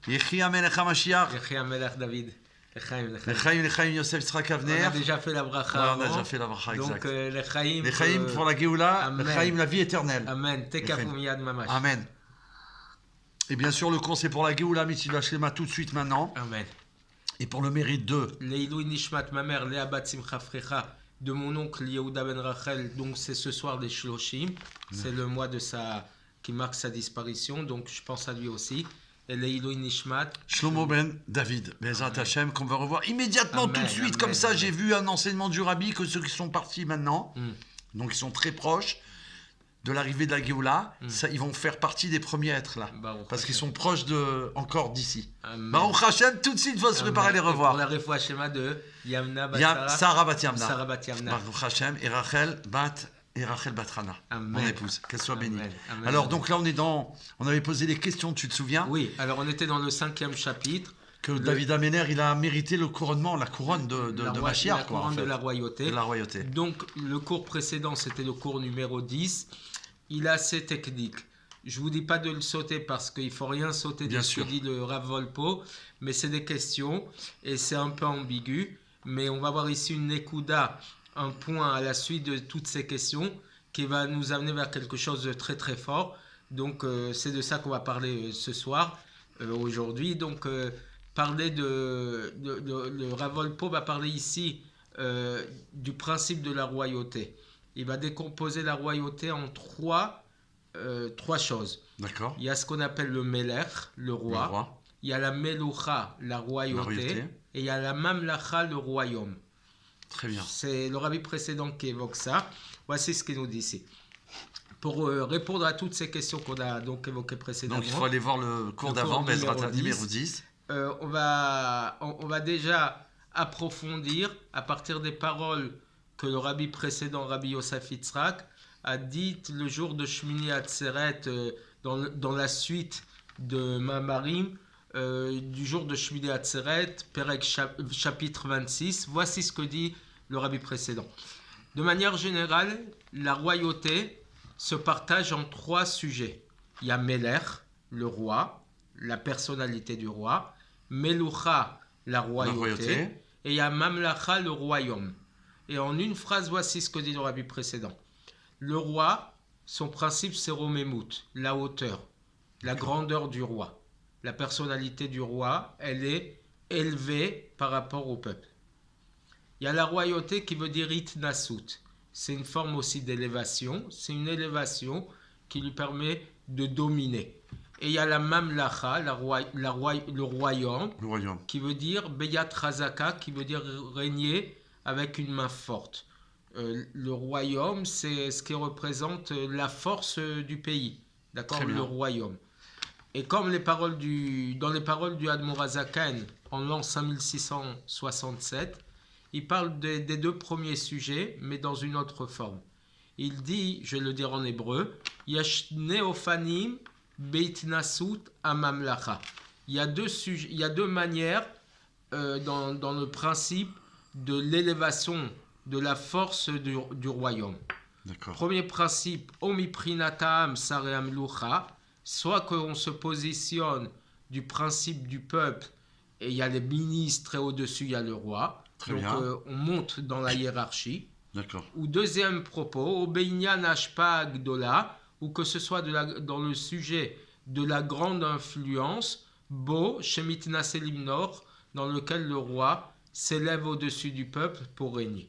Yechi Amelech HaMashiach. Yechi Amelech David. Lechaim Yosef Yitzhak Avner. On a déjà fait la bracha. On a déjà fait la bracha, exact. Donc, Lechaim. Lechaim pour la Géoula, Lechaim la vie éternelle. Amen. Tekafou miyad mamash. Amen. Et bien sûr, le cours c'est pour la Géoula, Mitzvah Shlema tout de suite maintenant. Amen. Et pour le mérite de Leilou Nishmat, ma mère, Léa Bat Simcha Frecha, de mon oncle Yehuda Ben Rachel, donc c'est ce soir des Shloshim, c'est le mois de qui marque sa disparition, donc je pense à lui aussi. Et Leilou Nishmat. Shlomo Ben David, Bezrat Hashem, qu'on va revoir immédiatement tout de suite, comme ça j'ai vu un enseignement du Rabbi que ceux qui sont partis maintenant, donc ils sont très proches de l'arrivée de la Géoula, ils vont faire partie des premiers à être là, parce qu'ils sont proches encore d'ici. Baruch Hashem, tout de suite, il faut se préparer à les revoir. Pour la refoua Shema de Yamna Bat Sarah Bat Yamna. Sarah Bat Yamna. Baruch Hashem et Rachel Bat Rana, mon épouse, qu'elle soit bénie. Amen. Alors donc là on avait posé des questions, tu te souviens? Oui, alors on était dans le 5e chapitre. Que David Amener, il a mérité le couronnement, la couronne de Mashiach. La couronne de la royauté. De la royauté. Donc le cours précédent, c'était le cours numéro 10. Il a assez technique. Je ne vous dis pas de le sauter parce qu'il ne faut rien sauter de ce que dit le Rav Volpo, mais c'est des questions et c'est un peu ambigu. Mais on va voir ici une Nekuda, un point à la suite de toutes ces questions qui va nous amener vers quelque chose de très très fort. Donc c'est de ça qu'on va parler ce soir, aujourd'hui. Donc parler le Rav Volpo va parler ici du principe de la royauté. Il va décomposer la royauté en trois choses. D'accord. Il y a ce qu'on appelle le Melech, le roi. Il y a la Meloucha, la royauté. Et il y a la Mamlacha, le royaume. Très bien. C'est le rabbi précédent qui évoque ça. Voici ce qu'il nous dit ici. Pour répondre à toutes ces questions qu'on a donc évoquées précédemment. Donc il faut aller voir le cours d'avant, Bezrat numéro 10. On va déjà approfondir à partir des paroles que le rabbi précédent, Rabbi Yosef Yitzhak, a dit le jour de Shmini Atzeret, dans la suite de Mamarim, du jour de Shmini Atzeret, Perek chapitre 26. Voici ce que dit le rabbi précédent. De manière générale, la royauté se partage en trois sujets. Il y a Melech, le roi, la personnalité du roi, Meloucha, la royauté, et il y a Mamlacha, le royaume. Et en une phrase, voici ce que dit le rabbi précédent. Le roi, son principe, c'est Romemut, la hauteur, la grandeur du roi. La personnalité du roi, elle est élevée par rapport au peuple. Il y a la royauté qui veut dire Itnasut. C'est une forme aussi d'élévation. C'est une élévation qui lui permet de dominer. Et il y a la Mamlacha, le royaume, qui veut dire Beyat Razaka, qui veut dire régner avec une main forte. Le royaume, c'est ce qui représente la force du pays. D'accord, le royaume. Et comme dans les paroles du Admor HaZaken, en l'an 5667, il parle des deux premiers sujets, mais dans une autre forme. Il dit, je vais le dire en hébreu, Yesh neofanim beitnasut amamlacha. Il y a deux manières dans le principe de l'élévation de la force du royaume. D'accord. Premier principe, omiprinatam saream lucha, soit qu'on se positionne du principe du peuple et il y a les ministres et au-dessus il y a le roi. Donc on monte dans la hiérarchie. D'accord. Ou deuxième propos, obeinyan ashpa gdola, ou que ce soit dans le sujet de la grande influence, bo shemitna selimnor, dans lequel le roi s'élève au-dessus du peuple pour régner.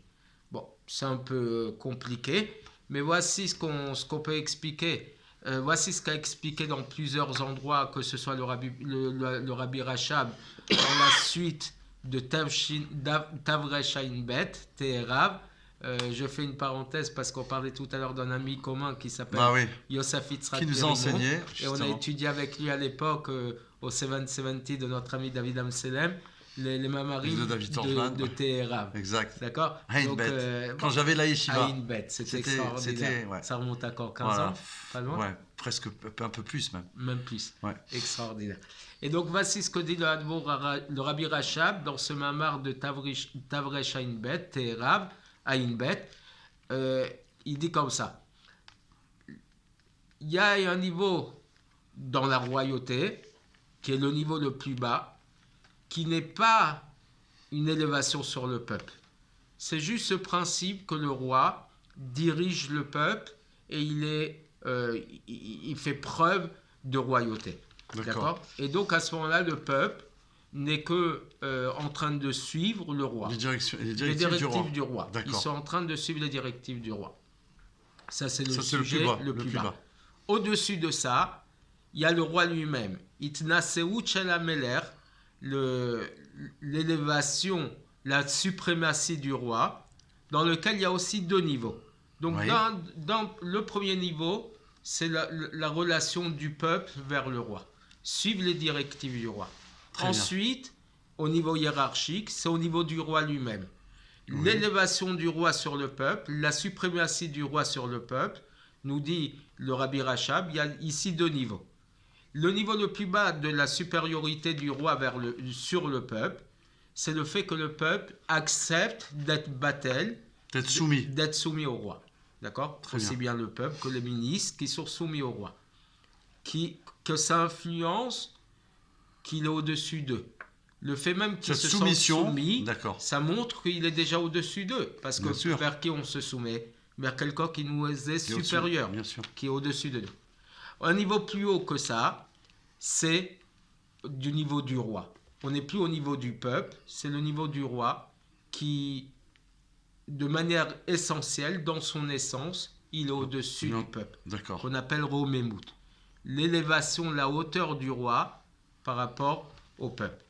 Bon, c'est un peu compliqué, mais voici ce qu'on peut expliquer. Voici ce qu'a expliqué dans plusieurs endroits, que ce soit le Rabbi Rachab, dans la suite de Tavresh Ayin Bet, Teherav. Je fais une parenthèse parce qu'on parlait tout à l'heure d'un ami commun qui s'appelle Yosef Yitzhak, qui nous a enseigné. Et on a étudié avec lui à l'époque au 770 de notre ami David Amselem. Les mamarim de Teherav. Exact. D'accord. Donc, quand j'avais la yeshiva. Ayin Bet, c'était extraordinaire. Ouais. Ça remonte à quand 15 ans, pas loin. Ouais, presque un peu plus même. Même plus. Ouais. Extraordinaire. Et donc voici ce que dit le Rabbi Rachab dans ce mamar de Tavresh Ayin Bet, Teherav, Ayin Bet. Il dit comme ça. Il y a un niveau dans la royauté qui est le niveau le plus bas, qui n'est pas une élévation sur le peuple. C'est juste ce principe que le roi dirige le peuple et il fait preuve de royauté. D'accord. Et donc à ce moment-là, le peuple n'est que en train de suivre le roi. Les directives du roi. Ils sont en train de suivre les directives du roi. Ça, c'est le sujet le plus bas. Au-dessus de ça, il y a le roi lui-même. Itnaseut shel hamelech, l'élévation, la suprématie du roi, dans lequel il y a aussi 2 niveaux. Donc, dans le premier niveau, c'est la relation du peuple vers le roi. Suivre les directives du roi. Ensuite, au niveau hiérarchique, c'est au niveau du roi lui-même. L'élévation du roi sur le peuple, la suprématie du roi sur le peuple, nous dit le Rabbi Rachab, il y a ici 2 niveaux. Le niveau le plus bas de la supériorité du roi sur le peuple, c'est le fait que le peuple accepte d'être battel, d'être soumis au roi. D'accord ? Aussi bien le peuple que les ministres qui sont soumis au roi. Que ça influence qu'il est au-dessus d'eux. Le fait même qu'ils se sentent soumis, ça montre qu'il est déjà au-dessus d'eux. Parce que vers qui on se soumet ? Vers quelqu'un qui nous est supérieur, qui est au-dessus de nous. Un niveau plus haut que ça, c'est du niveau du roi. On n'est plus au niveau du peuple, c'est le niveau du roi qui, de manière essentielle, dans son essence, il est au-dessus du peuple. Qu'on appelle Romémout. L'élévation, la hauteur du roi par rapport au peuple.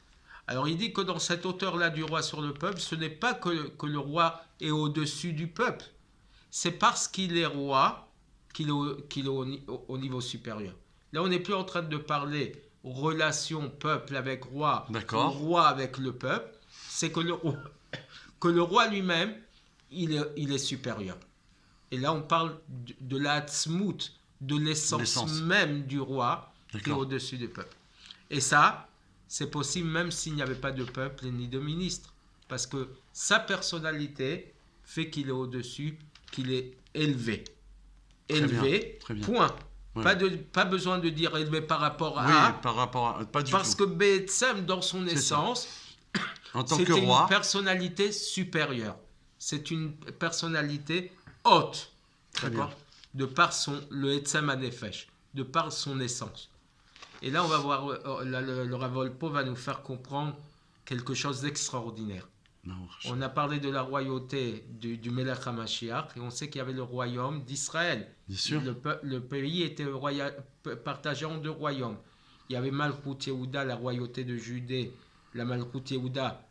Alors il dit que dans cette hauteur-là du roi sur le peuple, ce n'est pas que le roi est au-dessus du peuple. C'est parce qu'il est roi qu'il est au niveau supérieur. Là, on n'est plus en train de parler relation peuple avec roi, ou roi avec le peuple. C'est que le roi lui-même, il est supérieur. Et là, on parle de la tzmout, de l'essence même du roi qui est au-dessus du peuple. Et ça, c'est possible même s'il n'y avait pas de peuple ni de ministre. Parce que sa personnalité fait qu'il est au-dessus, qu'il est élevé. Élevé, point. Pas besoin de dire élevé par rapport à... pas du parce tout. Que Béthsem, dans son essence, en tant que roi, c'est une personnalité supérieure. C'est une personnalité haute. D'accord ? De par le Etzem Hanefesh, de par son essence. Et là, on va voir, le Rav Wolpo va nous faire comprendre quelque chose d'extraordinaire. On a parlé de la royauté du Melech HaMashiach et on sait qu'il y avait le royaume d'Israël. Bien sûr. Le pays était partagé en 2 royaumes. Il y avait Malchut Yehuda, la royauté de Judée, la Malchut Yehuda,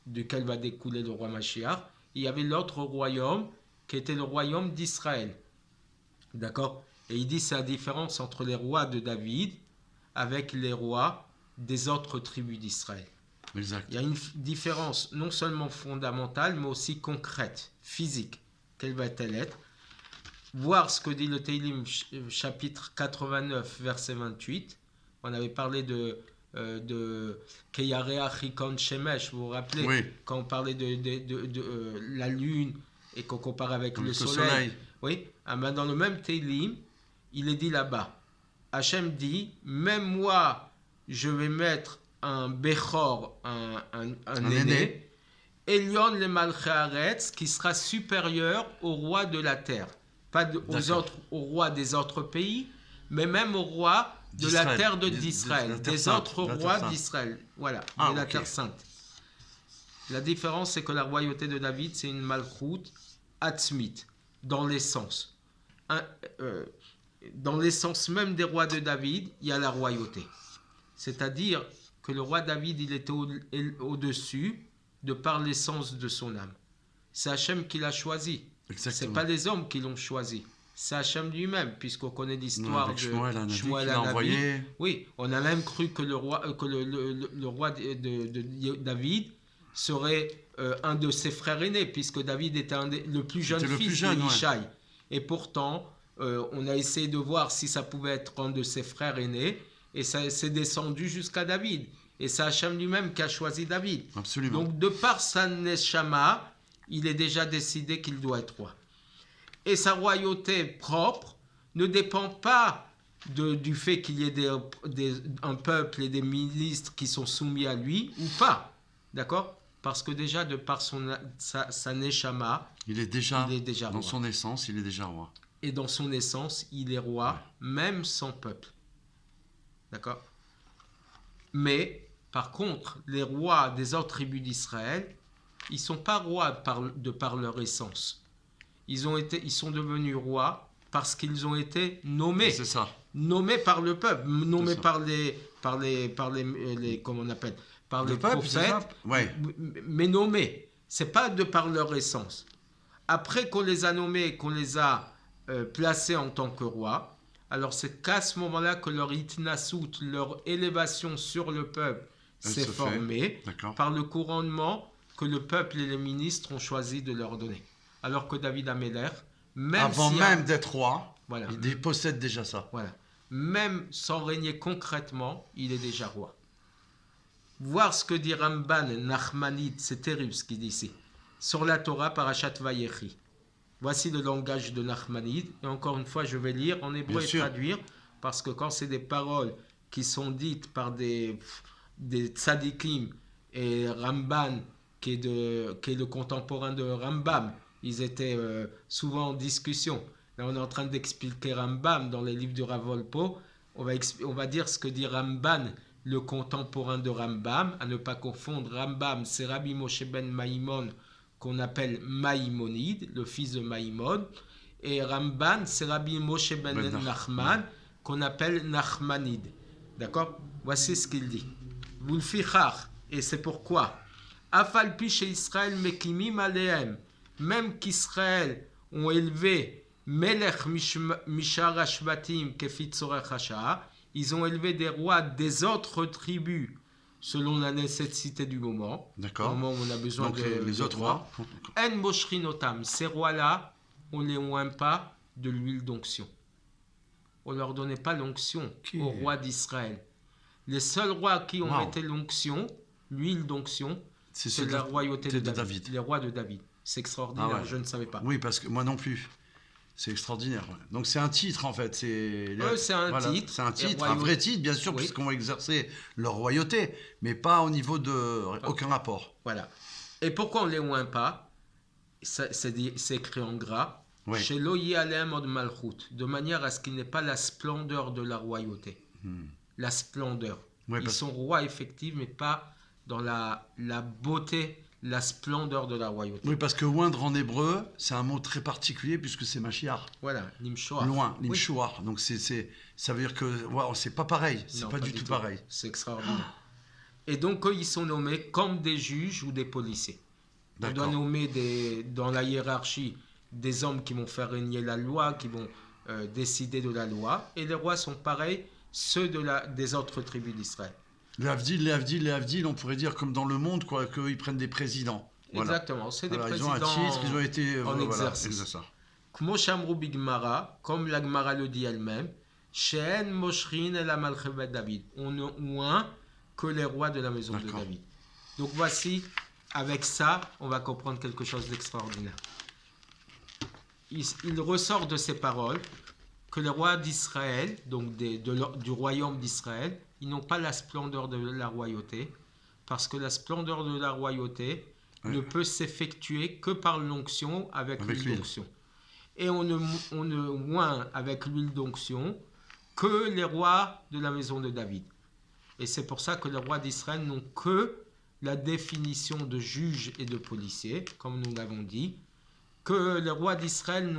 duquel va découler le roi Mashiach. Il y avait l'autre royaume qui était le royaume d'Israël. D'accord ? Et il dit c'est la différence entre les rois de David avec les rois des autres tribus d'Israël. Exact. Il y a une différence non seulement fondamentale, mais aussi concrète, physique. Quelle va-t-elle être ? Voir ce que dit le Teilim, chapitre 89, verset 28. On avait parlé de Keyarea Chikon Shemesh, vous vous rappelez, quand on parlait de la lune et qu'on compare avec le soleil. Oui. Dans le même Teilim, il est dit là-bas, Hachem dit, même moi, je vais mettre un Bechor, un aîné, Elion le Malchei Haaretz, qui sera supérieur au roi de la terre. Pas au roi des autres pays, mais même au roi de la terre d'Israël, des autres rois d'Israël. Voilà, de la terre sainte. La différence, c'est que la royauté de David, c'est une Malchut Atzmit, dans l'essence. Dans l'essence même des rois de David, il y a la royauté. C'est-à-dire que le roi David, il était au-dessus de par l'essence de son âme. C'est Hachem qui l'a choisi. Ce n'est pas les hommes qui l'ont choisi. C'est Hachem lui-même, puisqu'on connaît l'histoire de Shmuel Hanavi. Oui, on a même cru que le roi de David serait un de ses frères aînés, puisque David était le plus jeune fils d'Ishai. Et pourtant, on a essayé de voir si ça pouvait être un de ses frères aînés, et ça s'est descendu jusqu'à David. Et c'est Hachem lui-même qui a choisi David. Absolument. Donc, de par sa neshama, il est déjà décidé qu'il doit être roi. Et sa royauté propre ne dépend pas du fait qu'il y ait un peuple et des ministres qui sont soumis à lui ou pas. D'accord? Parce que déjà, de par sa neshama, il est déjà dans roi. son essence, il est déjà roi. Et dans son essence, il est roi, même sans peuple. D'accord? Mais, par contre, les rois des autres tribus d'Israël, ils ne sont pas rois de par leur essence. Ils sont devenus rois parce qu'ils ont été nommés. C'est ça. Nommés par le peuple, nommés par les comment on appelle, par les prophètes, mais nommés. C'est pas de par leur essence. Après qu'on les a nommés, qu'on les a placés en tant que rois, alors c'est qu'à ce moment-là que leur itnasout, leur élévation sur le peuple s'est formée par le couronnement que le peuple et les ministres ont choisi de leur donner. Alors que David Améler, même d'être roi, voilà, il possède déjà ça. Voilà. Même sans régner concrètement, il est déjà roi. Voir ce que dit Ramban Nachmanide, c'est terrible ce qu'il dit ici. Sur la Torah, Parashat Vayechi. Voici le langage de Nachmanide. Et encore une fois, je vais lire en hébreu et traduire, parce que quand c'est des paroles qui sont dites par des tzadikim, et Ramban, qui est le contemporain de Rambam, ils étaient souvent en discussion. Là, on est en train d'expliquer Rambam dans les livres du Rav Wolpo. On va dire ce que dit Ramban, le contemporain de Rambam, à ne pas confondre. Rambam, c'est Rabbi Moshe ben Maïmon, qu'on appelle Maïmonide, le fils de Maïmon. Et Ramban, c'est Rabbi Moshe ben Nachman, qu'on appelle Nachmanide. D'accord? Voici ce qu'il dit. Vulfichar, et c'est pourquoi. Afal pi chez Israël mekimim alehem, même qu'Israël ont élevé Melech Mishar Ashbatim Kefitzorech Hasha, ils ont élevé des rois des autres tribus selon la nécessité du moment. D'accord. Au moment où on a besoin les autres rois. En Moshrin-Otam, ces rois-là, on ne les oint pas de l'huile d'onction. On ne leur donnait pas l'onction aux rois d'Israël. Les seuls rois qui ont été l'onction, l'huile d'onction, c'est la royauté de David. Les rois de David. C'est extraordinaire, je ne savais pas. Oui, parce que moi non plus. C'est extraordinaire. Donc c'est un titre en fait. C'est un titre. C'est un titre, un vrai titre, bien sûr, puisqu'on va exercer leur royauté, mais pas au niveau de aucun rapport. Voilà. Et pourquoi on ne les oint pas? C'est écrit en gras. Chez Loyi Alem od Malchut, de manière à ce qu'il n'ait pas la splendeur de la royauté. La splendeur. Ils sont rois effectifs, mais pas dans la beauté, la splendeur de la royauté. Oui, parce que oindre en hébreu, c'est un mot très particulier puisque c'est Mashiach. Voilà, Nimshoach. Loin, Nimshoach. Donc ça veut dire que c'est pas pareil, c'est pas du tout pareil. C'est extraordinaire. Et donc eux, ils sont nommés comme des juges ou des policiers. On doit nommer dans la hiérarchie des hommes qui vont faire régner la loi, qui vont décider de la loi. Et les rois sont pareils, ceux des autres tribus d'Israël. Les Havdil, on pourrait dire comme dans le monde, quoi, qu'ils prennent des présidents. Exactement, c'est des présidents. Ils ont un titre, ils ont été en exercice. Kmo Shamru Bigmara, comme la Gemara le dit elle-même, She'en Moshrin el Amalchevet David. On ne oint que les rois de la maison de David. Donc voici, avec ça, on va comprendre quelque chose d'extraordinaire. Il ressort de ces paroles que les rois d'Israël, donc du royaume d'Israël, ils n'ont pas la splendeur de la royauté, parce que la splendeur de la royauté ne peut s'effectuer que par l'onction avec l'huile d'onction. Et on ne oint avec l'huile d'onction que les rois de la maison de David. Et c'est pour ça que les rois d'Israël n'ont que la définition de juge et de policier, comme nous l'avons dit, que les rois d'Israël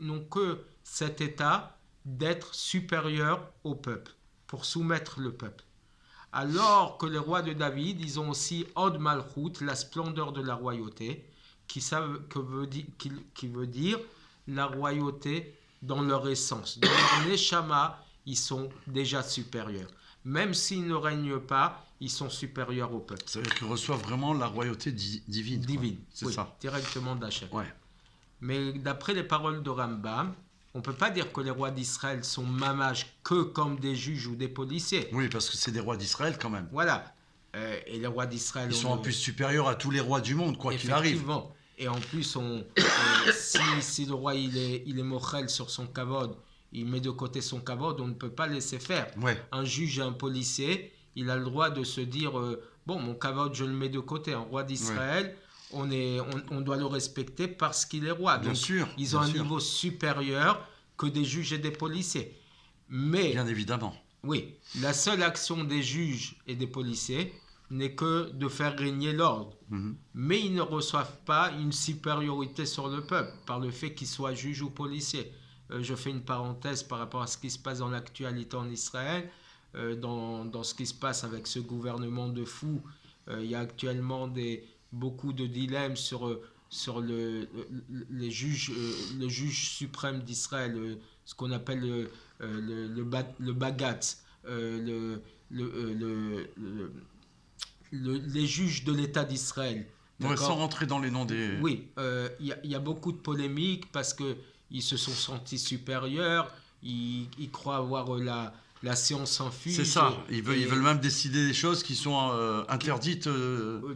n'ont que cet état d'être supérieurs au peuple, pour soumettre le peuple. Alors que les rois de David, ils ont aussi Od Malchut, la splendeur de la royauté, qui veut dire la royauté dans leur essence. Dans leur neshama, ils sont déjà supérieurs. Même s'ils ne règnent pas, ils sont supérieurs au peuple. C'est-à-dire qu'ils reçoivent vraiment la royauté divine. Divine, c'est ça. Directement d'Hachem. Ouais. Mais d'après les paroles de Rambam, on ne peut pas dire que les rois d'Israël sont mamash que comme des juges ou des policiers. Oui, parce que c'est des rois d'Israël quand même. Voilà. Et les rois d'Israël... Ils sont en plus supérieurs à tous les rois du monde, quoi qu'il arrive. Et en plus, si le roi il est mochel sur son kavod il met de côté son kavod, on ne peut pas laisser faire. Ouais. Un juge et un policier, il a le droit de se dire bon, mon kavod, je le mets de côté. Un roi d'Israël, on doit le respecter parce qu'il est roi. Bien Donc, sûr. ils ont un niveau supérieur que des juges et des policiers. Mais, bien évidemment. oui, la seule action des juges et des policiers n'est que de faire régner l'ordre. Mais ils ne reçoivent pas une supériorité sur le peuple par le fait qu'ils soient juges ou policiers. Je fais une parenthèse par rapport à ce qui se passe dans l'actualité en Israël, dans ce qui se passe avec ce gouvernement de fous. Il y a actuellement beaucoup de dilemmes sur le juge suprême d'Israël, ce qu'on appelle le Bagatz, les juges de l'État d'Israël. Sans rentrer dans les noms des... Oui, il y a beaucoup de polémiques parce qu'ils se sont sentis supérieurs, ils croient avoir la science infuse. C'est ça, ils veulent même décider des choses qui sont interdites.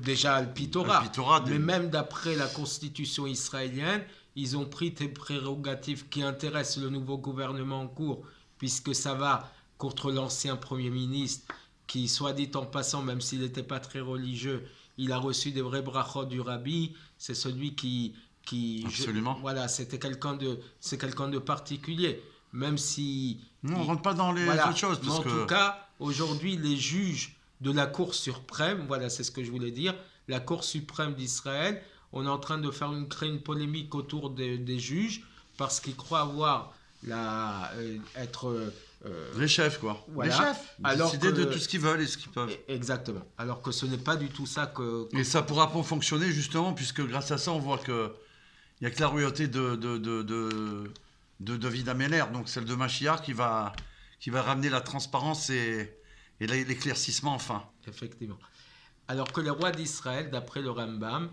Déjà à Torah, mais même d'après la constitution israélienne, ils ont pris des prérogatives qui intéressent le nouveau gouvernement en cours, puisque ça va contre l'ancien Premier ministre, qui, soit dit en passant, même s'il n'était pas très religieux, il a reçu des vrais brachot du rabbi. C'est celui qui Absolument. Voilà, c'est quelqu'un de particulier. Même si... Non, on ne rentre pas dans les autres choses. Mais en tout cas, aujourd'hui, les juges de la Cour suprême, voilà, c'est ce que je voulais dire, la Cour suprême d'Israël, on est en train de créer une polémique autour des juges parce qu'ils croient avoir être... les chefs, quoi. Voilà. Les chefs. Décider de tout ce qu'ils veulent et ce qu'ils peuvent. Exactement. Alors que ce n'est pas du tout ça que... Et ça pourra pas fonctionner, justement, puisque grâce à ça, on voit qu'il n'y a que la royauté de David Améler, donc celle de Mashiach, qui va ramener la transparence et l'éclaircissement, enfin. Effectivement. Alors que les rois d'Israël, d'après le Rambam,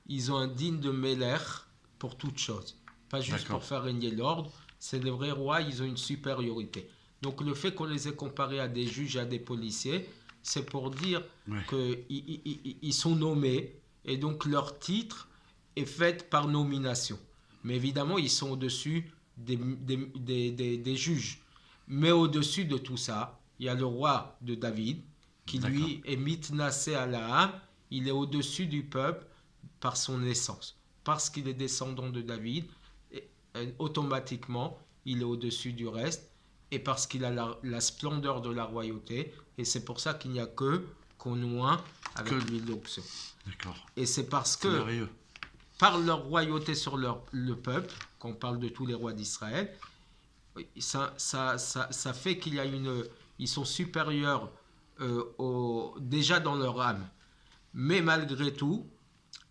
ils ont un digne de Melech pour toute chose. Pas juste pour faire régner l'ordre. C'est les vrais rois, ils ont une supériorité. Donc le fait qu'on les ait comparés à des juges et à des policiers, c'est pour dire qu'ils sont nommés et donc leur titre est fait par nomination. Mais évidemment, ils sont au-dessus des juges. Mais au-dessus de tout ça, il y a le roi de David qui lui est mitnassé à l'âme. Il est au-dessus du peuple par son naissance. Parce qu'il est descendant de David, automatiquement, il est au-dessus du reste. Et parce qu'il a la splendeur de la royauté. Et c'est pour ça qu'il n'y a qu'on oint avec l'huile d'onction. D'accord. Et c'est parce que, par leur royauté sur le peuple, qu'on parle de tous les rois d'Israël, ça fait qu'il y a ils sont supérieurs déjà dans leur âme. Mais malgré tout,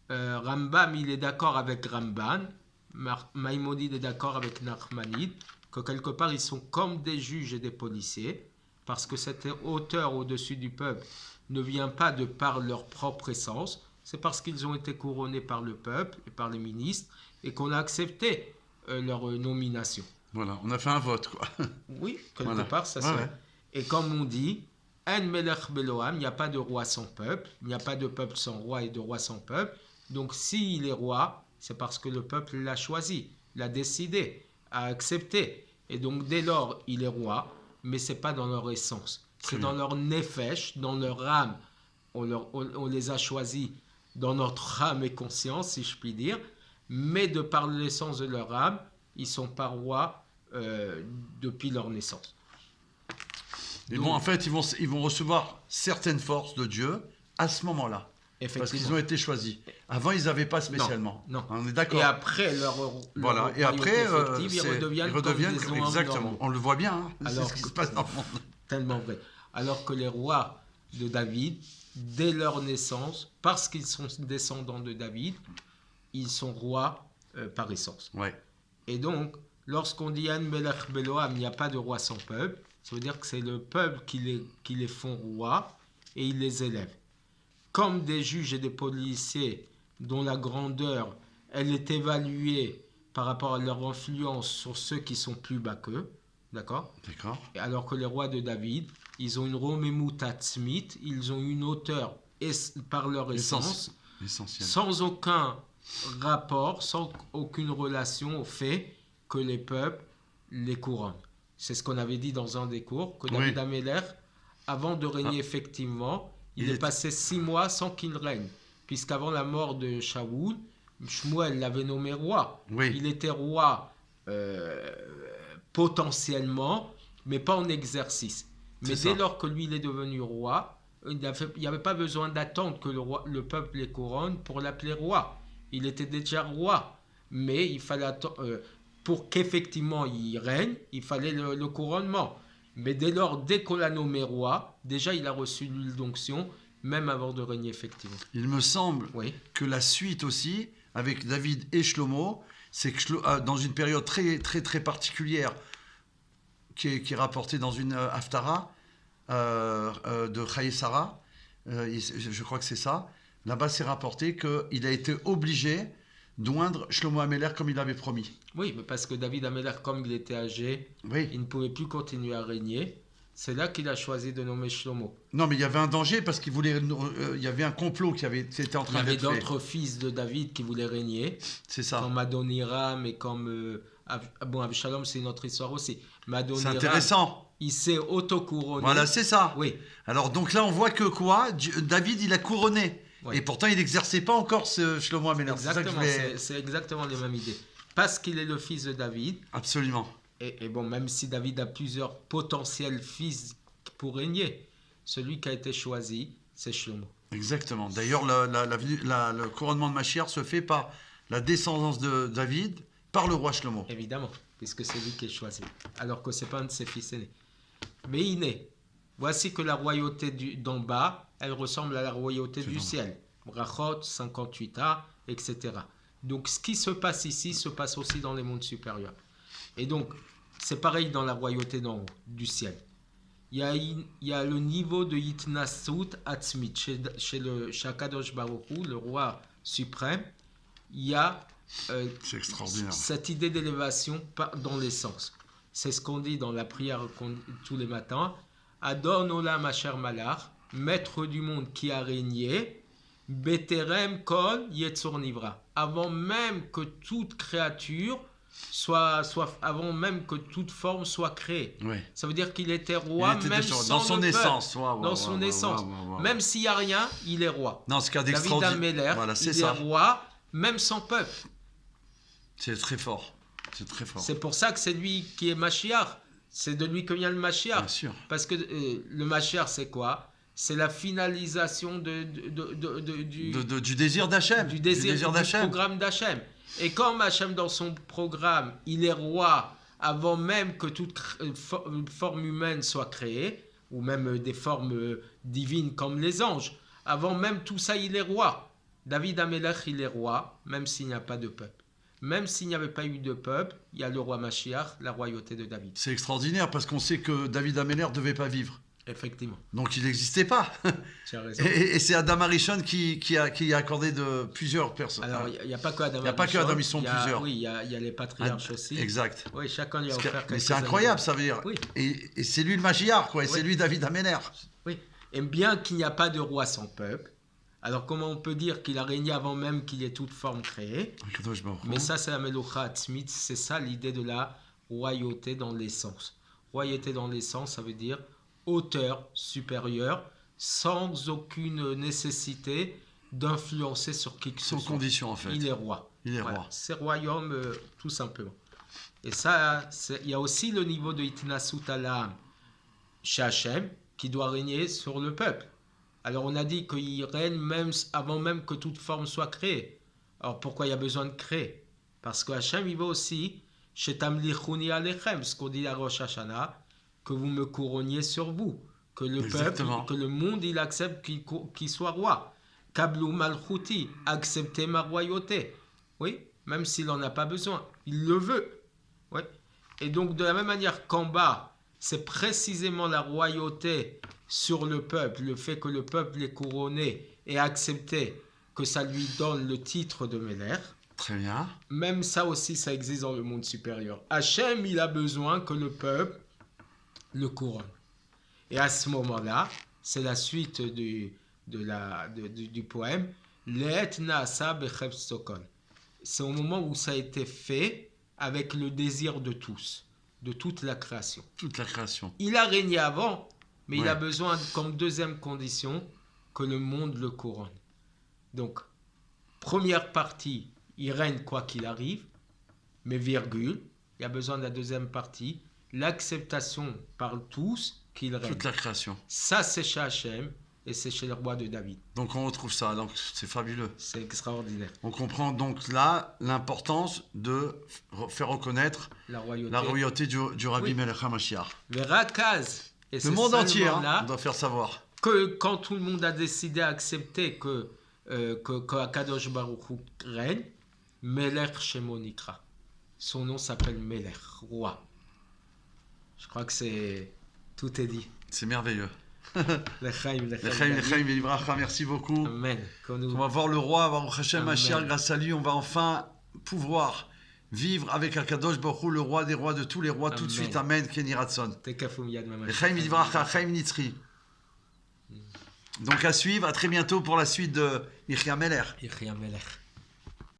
Rambam, il est d'accord avec Ramban, Maïmonide est d'accord avec Nachmanide, que quelque part, ils sont comme des juges et des policiers, parce que cette hauteur au-dessus du peuple ne vient pas de par leur propre essence, c'est parce qu'ils ont été couronnés par le peuple et par les ministres, et qu'on a accepté leur nomination. Voilà, on a fait un vote, quoi. Oui, quelque part, ça se fait. Et comme on dit, En Melech Beloam, il n'y a pas de roi sans peuple, il n'y a pas de peuple sans roi et de roi sans peuple. Donc, s'il est roi, c'est parce que le peuple l'a choisi, l'a décidé, a accepté. Et donc, dès lors, il est roi, mais ce n'est pas dans leur essence. C'est dans leur nefesh, dans leur âme. On les a choisis dans notre âme et conscience, si je puis dire. Mais de par l'essence de leur âme, ils ne sont pas rois depuis leur naissance. Et donc, bon, en fait, ils vont recevoir certaines forces de Dieu à ce moment-là. Parce qu'ils ont été choisis. Avant, ils n'avaient pas spécialement. Non. On est d'accord. Et après, voilà. Et après, ils redeviennent comme des exactement. On le voit bien. Hein. Alors, c'est ce qui se passe dans le monde. Tellement vrai. Alors que les rois de David, dès leur naissance, parce qu'ils sont descendants de David, ils sont rois par essence. Ouais. Et donc, lorsqu'on dit An Melech Beloam, il n'y a pas de roi sans peuple, ça veut dire que c'est le peuple qui les font rois et il les élève. Comme des juges et des policiers dont la grandeur, elle est évaluée par rapport à leur influence sur ceux qui sont plus bas qu'eux, d'accord ? Alors que les rois de David, ils ont une romemut atzmit, ils ont une hauteur par leur essence, sans aucun rapport, sans aucune relation au fait que les peuples les couronnent. C'est ce qu'on avait dit dans un des cours, que Oui. David Améler, avant de régner effectivement, il est passé 6 mois sans qu'il règne. Puisqu'avant la mort de Shaoul, Shmuel l'avait nommé roi. Oui. Il était roi potentiellement, mais pas en exercice. Mais C'est dès ça. lors que lui il est devenu roi, il n'y avait pas besoin d'attendre que le peuple les couronne pour l'appeler roi. Il était déjà roi. Mais il fallait pour qu'effectivement il règne, il fallait le couronnement. Mais dès qu'on l'a nommé roi, déjà il a reçu l'onction, même avant de régner effectivement. Il me semble Oui. que la suite aussi, avec David et Shlomo, c'est que dans une période très, très, très particulière, qui est rapportée dans une Haftara de Chaye Sarah, je crois que c'est ça, là-bas c'est rapporté qu'il a été obligé d'oindre Shlomo Améler comme il avait promis. Oui, mais parce que David Améler, comme il était âgé, Oui. il ne pouvait plus continuer à régner. C'est là qu'il a choisi de nommer Shlomo. Non, mais il y avait un danger parce qu'il voulait. Il y avait un complot qui était en Il y train avait d'être fait. d'autres fils de David qui voulaient régner, C'est ça. comme Adoniram et comme... bon, Absalom, c'est une autre histoire aussi. Mais C'est Adoniram, intéressant. il s'est auto-couronné. Voilà, c'est ça. Oui, Alors, donc là, on voit que quoi David, il a couronné. Oui. Et pourtant, il n'exerçait pas encore ce Shlomo Améler. C'est ça que je exactement. voulais- C'est exactement les mêmes idées. Parce qu'il est le fils de David, Absolument. et bon, même si David a plusieurs potentiels fils pour régner, celui qui a été choisi, c'est Shlomo. Exactement. D'ailleurs, le couronnement de Mashiach se fait par la descendance de David par le roi Shlomo. Évidemment, puisque c'est lui qui est choisi, alors que ce n'est pas un de ses fils aînés. Mais il est. Voici que la royauté d'en bas, elle ressemble à la royauté du ciel. Brachot, 58a, etc. Donc ce qui se passe ici se passe aussi dans les mondes supérieurs. Et donc, c'est pareil dans la royauté d'en haut, du ciel. Il y a le niveau de Yitnasut Atzmit, chez Akadosh Baruch Hu, le roi suprême, il y a C'est extraordinaire. cette idée d'élévation dans l'essence. C'est ce qu'on dit dans la prière tous les matins. Adon Olam Asher Malach, maître du monde qui a régné, Beterem Kol Yetzor Nivra. Avant même que toute créature avant même que toute forme soit créée. Oui. Ça veut dire qu'il était roi Il était même déjà- sans dans son le peuple. essence. Waouh, Dans waouh, son waouh, essence. waouh, waouh, waouh. Même s'il n'y a rien, il est roi. Non, ce qu'il y a David d'extraordinaire. Améler, Voilà, c'est il ça. est roi même sans peuple. C'est très fort. C'est très fort. C'est pour ça que c'est lui qui est Mashiach. C'est de lui que vient le Mashiach. Bien sûr. Parce que le Mashiach, c'est quoi? C'est la finalisation du Du désir du d'Hachem. programme d'Hachem. Et comme Hachem, dans son programme, il est roi avant même que toute forme humaine soit créée, ou même des formes divines comme les anges, avant même tout ça, il est roi. David Améler, il est roi, même s'il n'y a pas de peuple. Même s'il n'y avait pas eu de peuple, il y a le roi Mashiach, la royauté de David. C'est extraordinaire parce qu'on sait que David Améler ne devait pas vivre. Effectivement, Donc il n'existait pas. tu as raison. Et c'est Adam Arishon qui a accordé de plusieurs personnes. Alors, il n'y a pas que Adam. Il n'y a pas que Adam, ils sont il y a- plusieurs. Oui, il y a les patriarches aussi. Exact. Oui, chacun lui a Parce que- offert mais quelques c'est incroyable, années. ça veut dire. Oui. Et c'est lui le Mashiach, quoi. Et Oui. c'est lui David Améler. Oui. Et bien qu'il n'y a pas de roi sans peuple, alors comment on peut dire qu'il a régné avant même qu'il y ait toute forme créée? Mais ça, c'est la Melucha Atzmit, c'est ça l'idée de la royauté dans l'essence. Royauté dans l'essence, ça veut dire hauteur supérieure, sans aucune nécessité d'influencer sur qui que ce Sans soit. condition, en fait. Il est roi. Il est Voilà. roi. C'est royaume, tout simplement. Et ça, il y a aussi le niveau de Itnasut Alam chez Hachem, qui doit régner sur le peuple. Alors on a dit qu'il règne même avant même que toute forme soit créée. Alors pourquoi il y a besoin de créer? Parce que Hachem, il veut aussi, chez Tamlichuni Alechem, ce qu'on dit à Rosh Hashanah, que vous me couronniez sur vous, que le Exactement. peuple, que le monde, il accepte qu'il soit roi. Kablu Malchuti, acceptez ma royauté. Oui, même s'il n'en a pas besoin, il le veut. Oui. Et donc de la même manière qu'en bas, c'est précisément la royauté sur le peuple, le fait que le peuple est couronné et accepté, que ça lui donne le titre de Méler. Très bien. Même ça aussi, ça existe dans le monde supérieur. Hachem, il a besoin que le peuple le couronne. Et à ce moment-là, c'est la suite du poème. L'et naasa bechev sokol. C'est au moment où ça a été fait avec le désir de tous. de toute la création. Toute la création. Il a régné avant, mais il Ouais. a besoin, comme deuxième condition, que le monde le couronne. Donc, première partie, il règne quoi qu'il arrive, mais virgule, il y a besoin de la deuxième partie, l'acceptation par tous qu'il règne. Toute la création. Ça, c'est chez Hachem et c'est chez le roi de David. Donc on retrouve ça, donc c'est fabuleux. C'est extraordinaire. On comprend donc là l'importance de faire reconnaître La royauté. la royauté du Rabbi Oui. Melech HaMashiach. Le Rakaz. Et Le c'est monde entier, seulement hein, là on doit faire savoir. que quand tout le monde a décidé à accepter que Akadosh Baruch Hu règne, Melech Shemo Nikra. Son nom s'appelle Melech, roi. Je crois que c'est... Tout est dit. C'est merveilleux. L'Echaim, L'Echaim, l'Echaim, Velibracha, merci beaucoup. Amen. On va voir le roi, Baruch Hashem Amen. Mashiach, grâce à lui, on va enfin pouvoir vivre avec Akadosh Baruch Hu, le roi des rois, de tous les rois, tout de Amen. suite. Amen, Kenny Ratson. Tekafum Yad Mamash. L'Echaim, Velibracha, Chaim Nitzri. Donc à suivre, à très bientôt pour la suite de Yichia Meler. Yichia Melech.